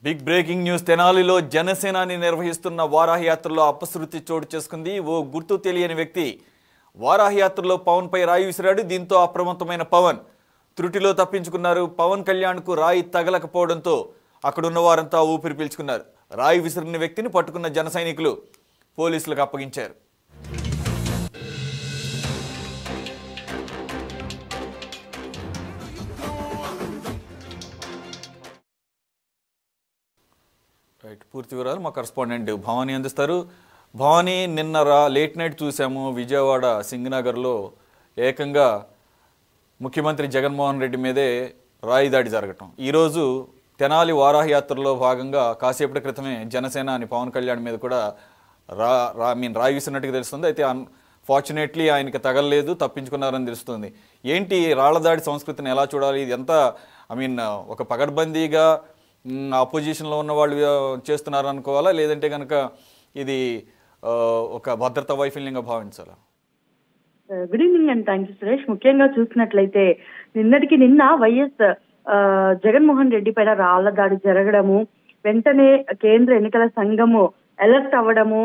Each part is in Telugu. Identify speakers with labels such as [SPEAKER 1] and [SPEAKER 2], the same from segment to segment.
[SPEAKER 1] బిగ్ బ్రేకింగ్ న్యూస్ తెనాలిలో జనసేనాని నిర్వహిస్తున్న వారాహి యాత్రలో అపశృతి చోటు చేసుకుంది. ఓ గుర్తు తెలియని వ్యక్తి వారాహి యాత్రలో పవన్ పై రాయి విసిరాడు. దీంతో అప్రమత్తమైన పవన్ త్రుటిలో తప్పించుకున్నారు. పవన్ కళ్యాణ్కు రాయి తగలకపోవడంతో అక్కడున్న వారంతా ఊపిరి పీల్చుకున్నారు. రాయి విసిరిన వ్యక్తిని పట్టుకున్న జన సైనికులు పోలీసులకు అప్పగించారు. పూర్తి వివరాలు మా కరెస్పాండెంట్ భవానీ అందిస్తారు. భవానీ, నిన్న లేట్ నైట్ చూసాము విజయవాడ సింగనగర్లో ఏకంగా ముఖ్యమంత్రి జగన్మోహన్ రెడ్డి మీదే రాయి దాడి జరగటం. ఈరోజు తెనాలి వారాహి యాత్రలో భాగంగా కాసేపటి క్రితమే జనసేన అని పవన్ కళ్యాణ్ మీద కూడా రాయి విసినట్టుగా తెలుస్తుంది. అయితే ఫార్చునేట్లీ ఆయనకి తగలలేదు, తప్పించుకున్నారని తెలుస్తుంది. ఏంటి రాళ్ల దాడి సంస్కృతిని ఎలా చూడాలి? ఇది ఎంత ఒక పగడ్బందీగా అపోజిషన్లో ఉన్న వాళ్ళు చేస్తున్నారు అనుకోవాలా, లేదంటే కనుక ఇది ఒక భద్రతా వైఫల్యంగా భావించాలా?
[SPEAKER 2] Good evening and thank you Suresh. ముఖ్యంగా చూసినట్లయితే నిన్న వైఎస్ జగన్మోహన్ రెడ్డి పైన రాళ్ల దాడి జరగడము, వెంటనే కేంద్ర ఎన్నికల సంఘము అలర్ట్ అవ్వడము,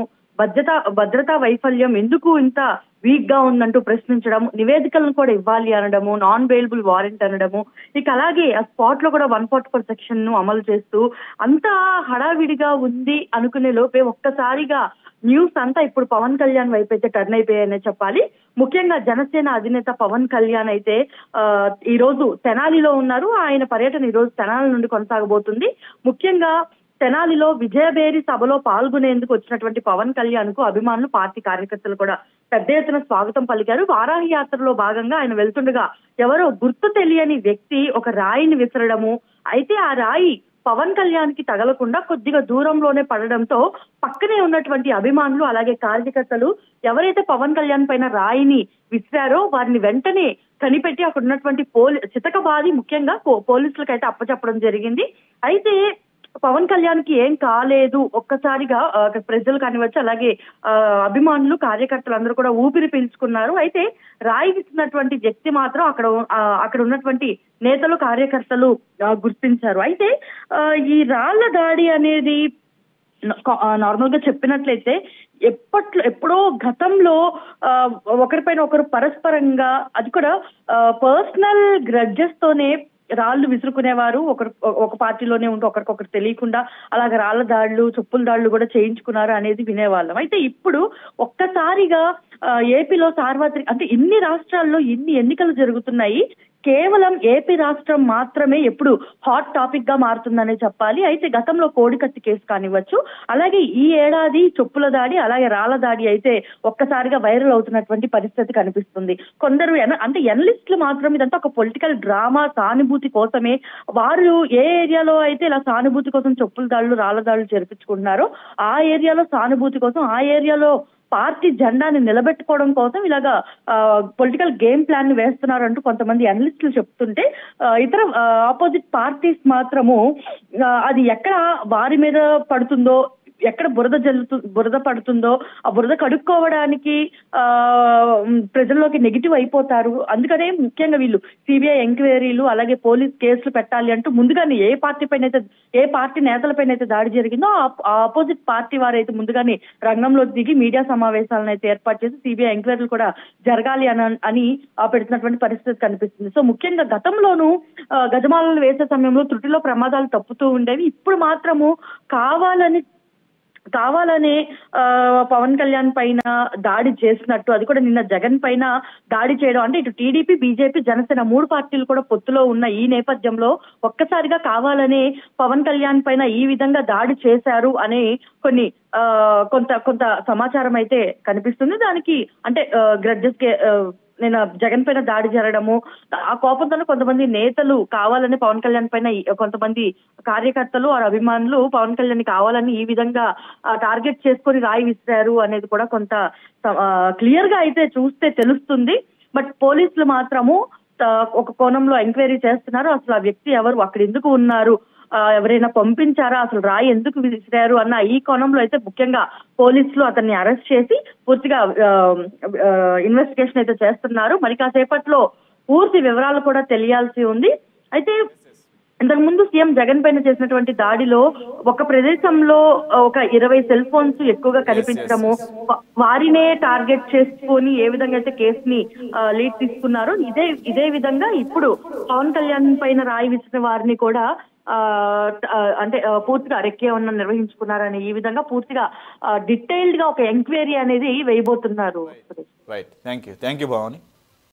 [SPEAKER 2] భద్రతా వైఫల్యం ఎందుకు ఇంత వీక్ గా ఉందంటూ ప్రశ్నించడం, నివేదికలను కూడా ఇవ్వాలి అనడము, నాన్ బెయిలబుల్ వారెంట్ అనడము, ఇక అలాగే ఆ స్పాట్ లో కూడా 144 సెక్షన్ ను అమలు చేస్తూ అంతా హడావిడిగా ఉంది అనుకునే లోపే ఒక్కసారిగా న్యూస్ అంతా ఇప్పుడు పవన్ కళ్యాణ్ వైపు అయితే టర్న్ అయిపోయాయనే చెప్పాలి. ముఖ్యంగా జనసేన అధినేత పవన్ కళ్యాణ్ అయితే ఈ రోజు తెనాలిలో ఉన్నారు. ఆయన పర్యటన ఈ రోజు తెనాలి నుండి కొనసాగబోతుంది. ముఖ్యంగా తెనాలిలో విజయభేరి సభలో పాల్గొనేందుకు వచ్చినటువంటి పవన్ కళ్యాణ్ కు అభిమానులు, పార్టీ కార్యకర్తలు కూడా పెద్ద ఎత్తున స్వాగతం పలికారు. వారాహి యాత్రలో భాగంగా ఆయన వెళ్తుండగా ఎవరో గుర్తు తెలియని వ్యక్తి ఒక రాయిని విసరడము, అయితే ఆ రాయి పవన్ కళ్యాణ్ కి తగలకుండా కొద్దిగా దూరంలోనే పడడంతో పక్కనే ఉన్నటువంటి అభిమానులు అలాగే కార్యకర్తలు ఎవరైతే పవన్ కళ్యాణ్ పైన రాయిని విసిరారో వారిని వెంటనే కనిపెట్టి అక్కడ ఉన్నటువంటి చితకబాది ముఖ్యంగా పోలీసులకు అయితే అప్పచెప్పడం జరిగింది. అయితే పవన్ కళ్యాణ్ కి ఏం కాలేదు, ఒక్కసారిగా ప్రజలు కానివచ్చు అలాగే అభిమానులు, కార్యకర్తలు అందరూ కూడా ఊపిరి పీల్చుకున్నారు. అయితే రాయి విసినటువంటి వ్యక్తి మాత్రం అక్కడ ఉన్నటువంటి నేతలు, కార్యకర్తలు గుర్తించారు. అయితే ఈ రాళ్ల దాడి అనేది నార్మల్ గా చెప్పినట్లయితే ఎప్పుడో గతంలో ఒకరిపైన ఒకరు పరస్పరంగా, అది కూడా పర్సనల్ గ్రడ్జెస్ తోనే రాళ్లు విసురుకునేవారు. ఒక పార్టీలోనే ఉంటూ ఒకరికొకరు తెలియకుండా అలాగే రాళ్ల దాడులు, చెప్పుల దాడులు కూడా చేయించుకున్నారు అనేది వినేవాళ్ళం. అయితే ఇప్పుడు ఒక్కసారిగా ఏపీలో అంటే ఇన్ని రాష్ట్రాల్లో ఇన్ని ఎన్నికలు జరుగుతున్నాయి, కేవలం ఏపీ రాష్ట్రం మాత్రమే ఎప్పుడు హాట్ టాపిక్ గా మారుతుందనే చెప్పాలి. అయితే గతంలో కోడికత్తి కేసు కానివ్వచ్చు, అలాగే ఈ ఏడాది చెప్పుల దాడి, అలాగే రాళ్ల దాడి అయితే ఒక్కసారిగా వైరల్ అవుతున్నటువంటి పరిస్థితి కనిపిస్తుంది. కొందరు అంటే ఎనలిస్టులు మాత్రం ఇదంతా ఒక పొలిటికల్ డ్రామా, సానుభూతి కోసమే, వారు ఏ ఏరియాలో అయితే ఇలా సానుభూతి కోసం చెప్పుల దాడులు, రాళ్ల దాడులు జరిపించుకుంటున్నారో ఆ ఏరియాలో సానుభూతి కోసం, ఆ ఏరియాలో పార్టీ జెండాని నిలబెట్టుకోవడం కోసం ఇలాగా పొలిటికల్ గేమ్ ప్లాన్ ని వేస్తున్నారు అంటూ కొంతమంది అనలిస్టులు చెప్తుంటే, ఇతర ఆపోజిట్ పార్టీస్ మాత్రము అది ఎక్కడ వారి మీద పడుతుందో, ఎక్కడ బురద పడుతుందో ఆ బురద కడుక్కోవడానికి ప్రజల్లోకి నెగిటివ్ అయిపోతారు. అందుకనే ముఖ్యంగా వీళ్ళు సిబిఐ ఎంక్వైరీలు అలాగే పోలీస్ కేసులు పెట్టాలి అంటూ ముందుగానే ఏ పార్టీ నేతలపైన అయితే దాడి జరిగిందో ఆ ఆపోజిట్ పార్టీ వారైతే ముందుగానే రంగంలో దిగి మీడియా సమావేశాలను అయితే ఏర్పాటు చేసి సిబిఐ ఎంక్వైరీలు కూడా జరగాలి అని పెడుతున్నటువంటి పరిస్థితి కనిపిస్తుంది. సో ముఖ్యంగా గతంలోనూ గజమాలను వేసే సమయంలో త్రుటిలో ప్రమాదాలు తప్పుతూ ఉండేవి. ఇప్పుడు మాత్రము కావాలనే పవన్ కళ్యాణ్ పైన దాడి చేసినట్టు, అది కూడా నిన్న జగన్ పైన దాడి చేయడం, అంటే ఇటు టీడీపీ, బీజేపీ, జనసేన 3 పార్టీలు కూడా పొత్తులో ఉన్న ఈ నేపథ్యంలో ఒక్కసారిగా కావాలనే పవన్ కళ్యాణ్ పైన ఈ విధంగా దాడి చేశారు అనే కొంత సమాచారం అయితే కనిపిస్తుంది. దానికి అంటే గ్రడ్జెస్ నేను జగన్ పైన దాడి జరగడము, ఆ కోపంతో కొంతమంది నేతలు కావాలని పవన్ కళ్యాణ్ పైన, కొంతమంది కార్యకర్తలు అభిమానులు పవన్ కళ్యాణ్ కావాలని ఈ విధంగా టార్గెట్ చేసుకొని రాయి విసిరారు అనేది కూడా కొంత క్లియర్ గా అయితే చూస్తే తెలుస్తుంది. బట్ పోలీసులు మాత్రము ఒక కోణంలో ఎంక్వైరీ చేస్తున్నారు. అసలు ఆ వ్యక్తి ఎవరు, అక్కడ ఎందుకు ఉన్నారు, ఎవరైనా పంపించారా, అసలు రాయి ఎందుకు విసిరారు అన్న ఈ కోణంలో అయితే ముఖ్యంగా పోలీసులు అతన్ని అరెస్ట్ చేసి పూర్తిగా ఇన్వెస్టిగేషన్ అయితే చేస్తున్నారు. మరి కాసేపట్లో పూర్తి వివరాలు కూడా తెలియాల్సి ఉంది. అయితే ఇంతకు ముందు సీఎం జగన్ పైన చేసినటువంటి దాడిలో ఒక ప్రదేశంలో ఒక 20 సెల్ ఫోన్స్ ఎక్కువగా కనిపించడము, వారినే టార్గెట్ చేసుకొని ఏ విధంగా అయితే కేసుని లీడ్ తీసుకున్నారో ఇదే విధంగా ఇప్పుడు పవన్ కళ్యాణ్ పైన రాయి విసిన వారిని కూడా అంటే పూర్తిగా అరెక్కే ఉన్న నిర్వహించుకున్నారని ఈ విధంగా పూర్తిగా డీటెయిల్డ్ గా ఒక ఎంక్వైరీ అనేది వేయబోతున్నారు.
[SPEAKER 1] Right, thank you Bhavani.